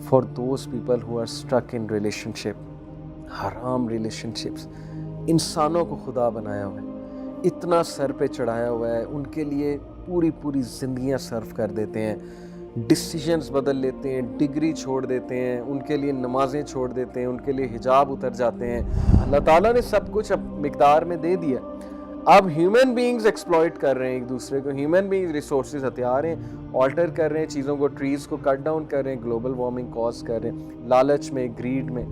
for those people who are stuck in relationship, حرام relationships. انسانوں کو خدا بنایا ہوا ہے, اتنا سر پہ چڑھایا ہوا ہے, ان کے لیے پوری پوری زندگیاں صرف کر دیتے ہیں, ڈیسیجنز بدل لیتے ہیں, ڈگری چھوڑ دیتے ہیں, ان کے لیے نمازیں چھوڑ دیتے ہیں, ان کے لیے حجاب اتر جاتے ہیں. اللہ تعالیٰ نے سب کچھ اب مقدار میں دے دیا. اب ہیومن بینگز ایکسپلائٹ کر رہے ہیں ایک دوسرے کو, ہیومن بینگز ریسورسز ہتھیار ہیں, آلٹر کر رہے ہیں چیزوں کو, ٹریز کو کٹ ڈاؤن کر رہے ہیں, گلوبل وارمنگ کاز کر رہے ہیں, لالچ میں, گریڈ میں.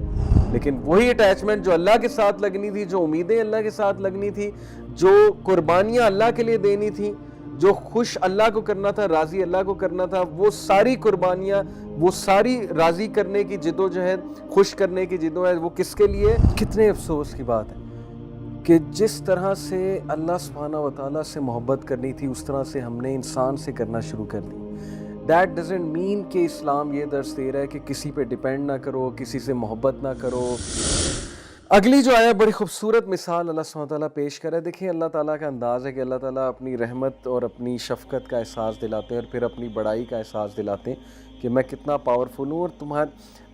لیکن وہی اٹیچمنٹ جو اللہ کے ساتھ لگنی تھی, جو امیدیں اللہ کے ساتھ لگنی تھی, جو قربانیاں اللہ کے لیے دینی تھی, جو خوش اللہ کو کرنا تھا, راضی اللہ کو کرنا تھا, وہ ساری قربانیاں, وہ ساری راضی کرنے کی جدوجہد, خوش کرنے کی جدوجہد, وہ کس کے لیے؟ کتنے افسوس کی بات ہے کہ جس طرح سے اللہ سبحانہ و تعالیٰ سے محبت کرنی تھی اس طرح سے ہم نے انسان سے کرنا شروع کر دی. دیٹ ڈزنٹ مین کہ اسلام یہ درس دے رہا ہے کہ کسی پہ ڈیپینڈ نہ کرو, کسی سے محبت نہ کرو. اگلی جو آیا بڑی خوبصورت مثال اللہ سبحانہ تعالیٰ پیش کرا ہے. دیکھیں اللہ تعالیٰ کا انداز ہے کہ اللہ تعالیٰ اپنی رحمت اور اپنی شفقت کا احساس دلاتے ہیں اور پھر اپنی بڑائی کا احساس دلاتے ہیں کہ میں کتنا پاورفل ہوں اور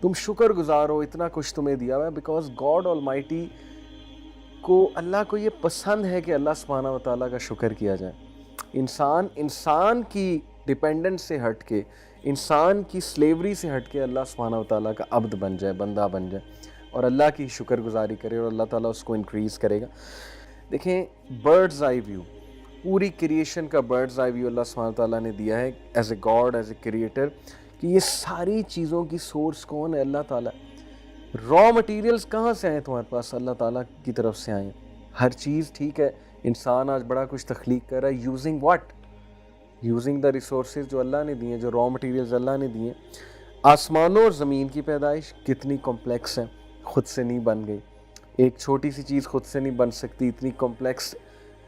تم شکر گزار ہو, اتنا کچھ تمہیں دیا ہوا ہے. بیکاز گاڈ آلمائٹی کو, اللہ کو یہ پسند ہے کہ اللہ سبحانہ و تعالیٰ کا شکر کیا جائے. انسان کی ڈیپینڈنس سے ہٹ کے, انسان کی سلیوری سے ہٹ کے اللہ سبحانہ و تعالیٰ کا عبد بن جائے, بندہ بن جائے اور اللہ کی شکر گزاری کرے اور اللہ تعالیٰ اس کو انکریز کرے گا. دیکھیں برڈز آئی ویو, پوری کریشن کا برڈز آئی ویو اللہ سبحانہ و تعالیٰ نے دیا ہے as a God, as a creator, کہ یہ ساری چیزوں کی سورس کون ہے؟ اللہ تعالیٰ. را مٹیریلز کہاں سے آئے تمہارے پاس؟ اللہ تعالیٰ کی طرف سے آئے. ہر چیز ٹھیک ہے, انسان آج بڑا کچھ تخلیق کر رہا ہے, using what? Using the resources جو اللہ نے دیے, جو را مٹیریلز اللہ نے دیے. آسمانوں اور زمین کی پیدائش کتنی کمپلیکس ہے, خود سے نہیں بن گئی. ایک چھوٹی سی چیز خود سے نہیں بن سکتی, اتنی کمپلیکس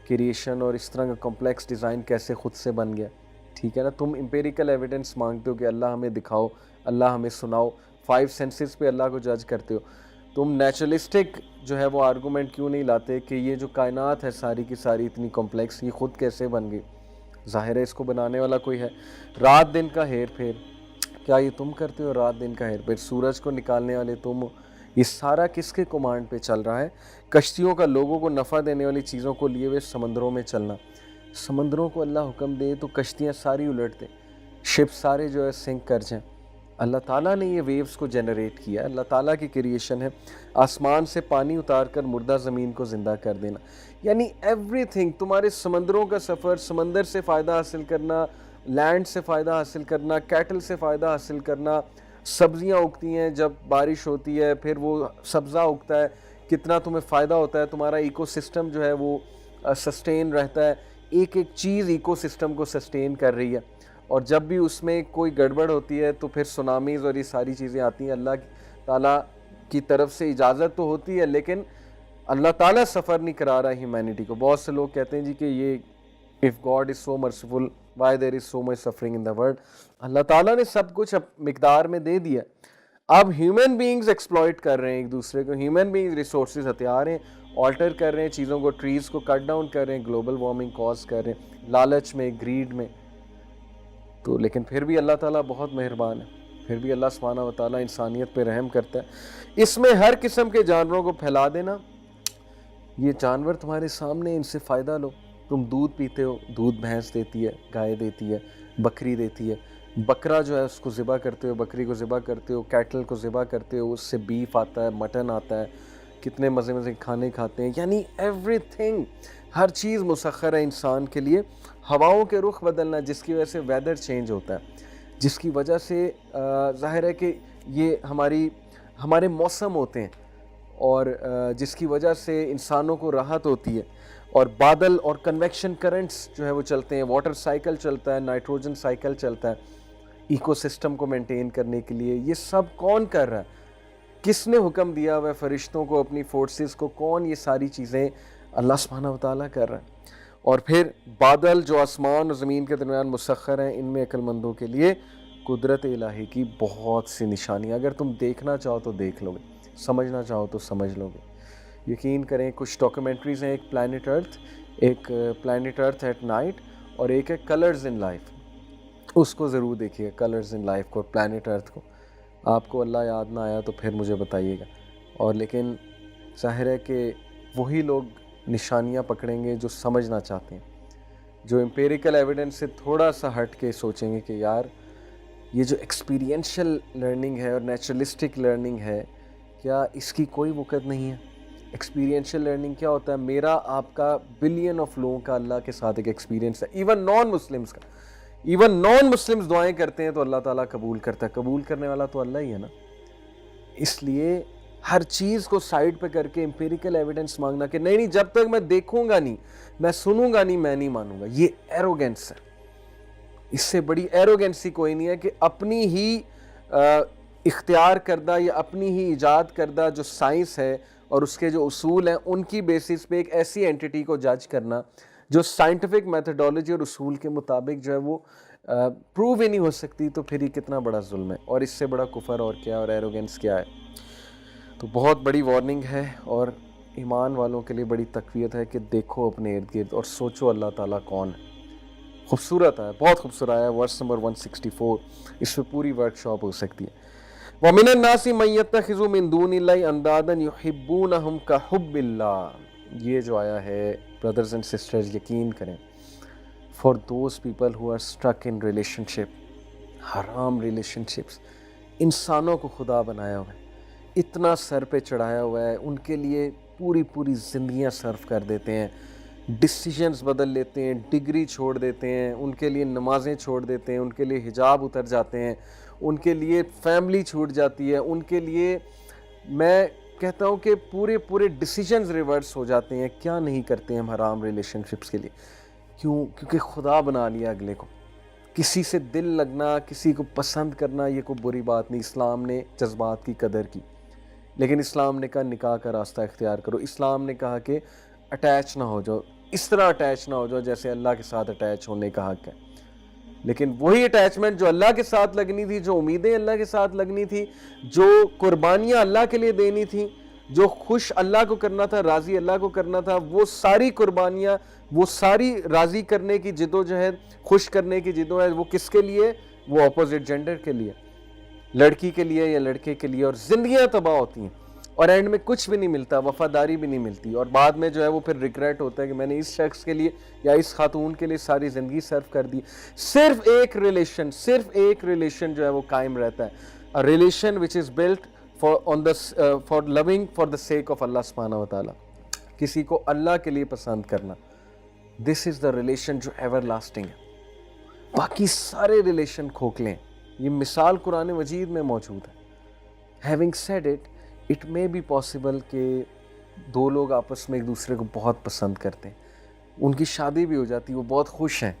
کریشن اور اس طرح کا کمپلیکس ڈیزائن کیسے خود سے بن گیا؟ ٹھیک ہے نا. تم امپیریکل ایویڈنس مانگتے ہو کہ اللہ ہمیں دکھاؤ, اللہ ہمیں سناؤ, 5 سینسز پہ اللہ کو جج کرتے ہو. تم نیچرلسٹک جو ہے وہ آرگومنٹ کیوں نہیں لاتے کہ یہ جو کائنات ہے ساری کی ساری اتنی کمپلیکس, یہ خود کیسے بن گئی؟ ظاہر ہے اس کو بنانے والا کوئی ہے. رات دن کا ہیر پھیر, کیا یہ تم کرتے ہو؟ رات دن کا ہیر پھیر, سورج کو نکالنے والے تم ہو. یہ سارا کس کے کمانڈ پہ چل رہا ہے؟ کشتیوں کا لوگوں کو نفع دینے والی چیزوں کو لیے ہوئے سمندروں میں چلنا. سمندروں کو اللہ حکم دے تو کشتیاں ساری الٹ دیں, شپ سارے جو ہے سنک کر جائیں. اللہ تعالیٰ نے یہ ویوز کو جنریٹ کیا, اللہ تعالیٰ کی کریشن ہے. آسمان سے پانی اتار کر مردہ زمین کو زندہ کر دینا, یعنی ایوری تھنگ. تمہارے سمندروں کا سفر, سمندر سے فائدہ حاصل کرنا, لینڈ سے فائدہ حاصل کرنا, کیٹل سے فائدہ حاصل کرنا, سبزیاں اگتی ہیں جب بارش ہوتی ہے, پھر وہ سبزہ اگتا ہے, کتنا تمہیں فائدہ ہوتا ہے. تمہارا ایکو سسٹم جو ہے وہ سسٹین رہتا ہے, ایک ایک چیز ایکو سسٹم کو سسٹین کر رہی ہے. اور جب بھی اس میں کوئی گڑبڑ ہوتی ہے تو پھر سونامیز اور یہ ساری چیزیں آتی ہیں. اللہ تعالیٰ کی طرف سے اجازت تو ہوتی ہے, لیکن اللہ تعالیٰ سفر نہیں کرا رہا ہیومینٹی کو. بہت سے لوگ کہتے ہیں جی کہ یہ if God is so merciful, why there is so much suffering in the world. اللہ تعالیٰ نے سب کچھ اب مقدار میں دے دیا. اب ہیومن بینگز ایکسپلائٹ کر رہے ہیں ایک دوسرے کو, ہیومن بینگز ریسورسز ہتھیار ہیں, آلٹر کر رہے ہیں چیزوں کو, ٹریز کو کٹ ڈاؤن کر رہے ہیں, گلوبل وارمنگ کاز کر رہے ہیں, لالچ میں, گریڈ میں. تو لیکن پھر بھی اللہ تعالیٰ بہت مہربان ہے, پھر بھی اللہ سبحانہ و تعالیٰ انسانیت پہ رحم کرتا ہے. اس میں ہر قسم کے جانوروں کو پھیلا دینا. یہ جانور تمہارے سامنے, ان سے فائدہ لو. تم دودھ پیتے ہو, دودھ بھینس دیتی ہے, گائے دیتی ہے, بکری دیتی ہے. بکرا جو ہے اس کو ذبح کرتے ہو, بکری کو ذبح کرتے ہو, کیٹل کو ذبح کرتے ہو, اس سے بیف آتا ہے, مٹن آتا ہے, کتنے مزے مزے کھانے کھاتے ہیں. یعنی ایوری تھنگ, ہر چیز مسخر ہے انسان کے لیے. ہواؤں کے رخ بدلنا جس کی وجہ سے ویدر چینج ہوتا ہے, جس کی وجہ سے ظاہر ہے کہ یہ ہمارے موسم ہوتے ہیں, اور جس کی وجہ سے انسانوں کو راحت ہوتی ہے. اور بادل اور کنویکشن کرنٹس جو ہے وہ چلتے ہیں, واٹر سائیکل چلتا ہے, نائٹروجن سائیکل چلتا ہے ایکو سسٹم کو مینٹین کرنے کے لیے. یہ سب کون کر رہا ہے؟ کس نے حکم دیا ہوا ہے فرشتوں کو, اپنی فورسز کو؟ کون یہ ساری چیزیں؟ اللہ سبحانہ و تعالیٰ کر رہا ہے. اور پھر بادل جو آسمان اور زمین کے درمیان مسخر ہیں, ان میں عقل مندوں کے لیے قدرت الہی کی بہت سی نشانیاں. اگر تم دیکھنا چاہو تو دیکھ لو گے, سمجھنا چاہو تو سمجھ لو گے. یقین کریں, کچھ ڈاکومنٹریز ہیں, ایک پلانٹ ارتھ ایٹ نائٹ, اور ایک ہے کلرز ان لائف. اس کو ضرور دیکھیے, کلرز ان لائف کو, پلانٹ ارتھ کو. آپ کو اللہ یاد نہ آیا تو پھر مجھے بتائیے گا. اور لیکن ظاہر ہے کہ وہی لوگ نشانیاں پکڑیں گے جو سمجھنا چاہتے ہیں, جو امپیریکل ایویڈنس سے تھوڑا سا ہٹ کے سوچیں گے کہ یار یہ جو ایکسپیرینشل لرننگ ہے اور نیچرلسٹک لرننگ ہے, کیا اس کی کوئی وقت نہیں ہے؟ ایکسپیرینشل لرننگ کیا ہوتا ہے؟ میرا آپ کا بلین آف لوگوں کا اللہ کے ساتھ ایک ایکسپیرینس ہے, ایون نان مسلمس کا. ایون نان مسلمس دعائیں کرتے ہیں تو اللہ تعالیٰ قبول کرتا ہے. قبول کرنے والا تو اللہ ہی ہے نا. اس لیے ہر چیز کو سائڈ پہ کر کے امپیریکل ایویڈنس مانگنا کہ نہیں جب تک میں دیکھوں گا نہیں, میں سنوں گا نہیں, میں نہیں مانوں گا, یہ ایروگینس ہے. اس سے بڑی ایروگینسی کوئی نہیں ہے کہ اپنی ہی اختیار کردہ یا اپنی ہی ایجاد کردہ جو سائنس ہے اور اس کے جو اصول ہیں ان کی بیسس پہ ایک ایسی اینٹیٹی کو جج کرنا جو سائنٹیفک میتھڈولوجی اور اصول کے مطابق جو ہے وہ پروو ہی نہیں ہو سکتی, تو پھر یہ کتنا بڑا ظلم ہے, اور اس سے بڑا کفر اور کیا اور ایروگینس کیا ہے. تو بہت بڑی وارننگ ہے اور ایمان والوں کے لیے بڑی تقویت ہے کہ دیکھو اپنے ارد گرد اور سوچو اللہ تعالیٰ کون ہے. خوبصورت ہے, بہت خوبصورت ہے, ورس نمبر 164, اس پہ پوری ورک شاپ ہو سکتی ہے. وَمِنَ النَّاسِ مَن يَتَّخِذُ مِن دُونِ اللَّهِ أَندَادًا يُحِبُّونَهُمْ كَحُبِّ اللَّهِ. یہ جو آیا ہے بردرز اینڈ سسٹرز یقین کریں, for those people who are struck in relationship, حرام ریلیشن شپس, انسانوں کو خدا بنایا ہوا ہے, اتنا سر پہ چڑھایا ہوا ہے, ان کے لیے پوری پوری زندگیاں صرف کر دیتے ہیں, ڈیسیجنز بدل لیتے ہیں, ڈگری چھوڑ دیتے ہیں, ان کے لیے نمازیں چھوڑ دیتے ہیں, ان کے لیے حجاب اتر جاتے ہیں, ان کے لیے فیملی چھوٹ جاتی ہے, ان کے لیے میں کہتا ہوں کہ پورے ڈیسیجنز ریورس ہو جاتے ہیں. کیا نہیں کرتے ہیں ہم حرام ریلیشن شپس کے لیے؟ کیونکہ خدا بنا لیا اگلے کو. کسی سے دل لگنا, کسی کو پسند کرنا یہ کوئی بری بات نہیں. اسلام نے جذبات کی قدر کی, لیکن اسلام نے کہا نکاح کا راستہ اختیار کرو. اسلام نے کہا کہ اٹیچ نہ ہو جاؤ, اس طرح اٹیچ نہ ہو جاؤ جیسے اللہ کے ساتھ اٹیچ ہونے کا حق ہے. لیکن وہی اٹیچمنٹ جو اللہ کے ساتھ لگنی تھی, جو امیدیں اللہ کے ساتھ لگنی تھی, جو قربانیاں اللہ کے لیے دینی تھی, جو خوش اللہ کو کرنا تھا, راضی اللہ کو کرنا تھا, وہ ساری قربانیاں, وہ ساری راضی کرنے کی جدوجہد, خوش کرنے کی جدوجہد, وہ کس کے لیے؟ وہ اپوزٹ جینڈر کے لیے, لڑکی کے لیے یا لڑکے کے لیے. اور زندگیاں تباہ ہوتی ہیں اور اینڈ میں کچھ بھی نہیں ملتا, وفاداری بھی نہیں ملتی, اور بعد میں جو ہے وہ پھر ریگریٹ ہوتا ہے کہ میں نے اس شخص کے لیے یا اس خاتون کے لیے ساری زندگی صرف کر دی. صرف ایک ریلیشن جو ہے وہ قائم رہتا ہے, relation which is built for living for the sake of اللہ سبحانہ و تعالیٰ, کسی کو اللہ کے لیے پسند کرنا. دس از دا ریلیشن جو ایور لاسٹنگ ہے. باقی سارے ریلیشن کھوکھلے ہیں. یہ مثال قرآن مجید میں موجود ہے. Having said it, it may be possible کہ دو لوگ آپس میں ایک دوسرے کو بہت پسند کرتے ہیں, ان کی شادی بھی ہو جاتی ہے, وہ بہت خوش ہیں,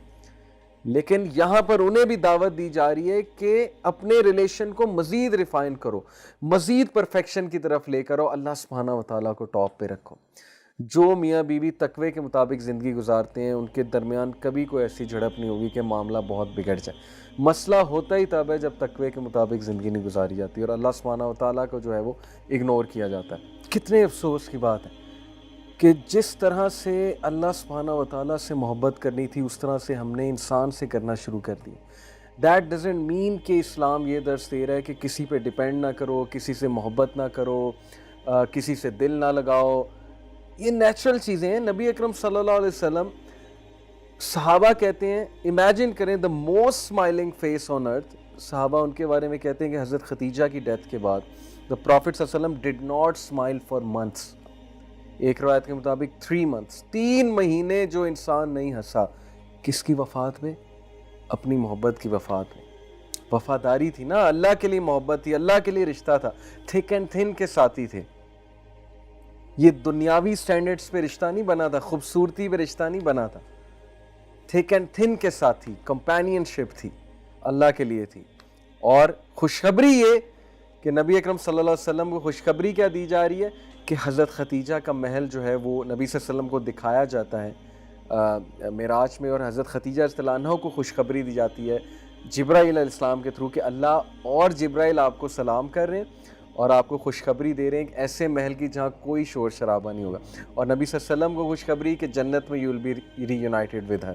لیکن یہاں پر انہیں بھی دعوت دی جا رہی ہے کہ اپنے ریلیشن کو مزید ریفائن کرو, مزید پرفیکشن کی طرف لے کرو, اللہ سبحانہ و تعالیٰ کو ٹاپ پہ رکھو. جو میاں بیوی تقوی کے مطابق زندگی گزارتے ہیں ان کے درمیان کبھی کوئی ایسی جھڑپ نہیں ہوگی کہ معاملہ بہت بگڑ جائے. مسئلہ ہوتا ہی تب ہے جب تقوی کے مطابق زندگی نہیں گزاری جاتی اور اللہ سبحانہ و تعالیٰ کو جو ہے وہ اگنور کیا جاتا ہے. کتنے افسوس کی بات ہے کہ جس طرح سے اللہ سبحانہ و تعالیٰ سے محبت کرنی تھی اس طرح سے ہم نے انسان سے کرنا شروع کر دی. دیٹ ڈزنٹ مین کہ اسلام یہ درس دے رہا ہے کہ کسی پہ ڈیپینڈ نہ کرو, کسی سے محبت نہ کرو, کسی سے دل نہ لگاؤ. یہ نیچرل چیزیں ہیں. نبی اکرم صلی اللہ علیہ وسلم, صحابہ کہتے ہیں, امیجن کریں the most smiling face on earth, صحابہ ان کے بارے میں کہتے ہیں کہ حضرت خدیجہ کی ڈیتھ کے بعد the Prophet صلی اللہ علیہ وسلم did not smile for months. ایک روایت کے مطابق 3 months, 3 مہینے جو انسان نہیں ہنسا. کس کی وفات میں؟ اپنی محبت کی وفات میں. وفاداری تھی نا, اللہ کے لیے محبت تھی, اللہ کے لیے رشتہ تھا. تھک اینڈ تھن کے ساتھی تھے. یہ دنیاوی سٹینڈرڈز پہ رشتہ نہیں بنا تھا, خوبصورتی پہ رشتہ نہیں بنا تھا. تھک اینڈ تھن کے ساتھ تھی, کمپینین شپ تھی, اللہ کے لیے تھی. اور خوشخبری یہ کہ نبی اکرم صلی اللہ علیہ وسلم کو خوشخبری کیا دی جا رہی ہے کہ حضرت خدیجہ کا محل جو ہے وہ نبی صلی اللہ علیہ وسلم کو دکھایا جاتا ہے معراج میں, اور حضرت خدیجہ رضی اللہ عنہ کو خوشخبری دی جاتی ہے جبرائیل علیہ السلام کے تھرو کہ اللہ اور جبرائیل آپ کو سلام کر رہے ہیں اور آپ کو خوشخبری دے رہے ہیں کہ ایسے محل کی جہاں کوئی شور شرابہ نہیں ہوگا. اور نبی صلی اللہ علیہ وسلم کو خوشخبری کہ جنت میں you will be reunited with Hare.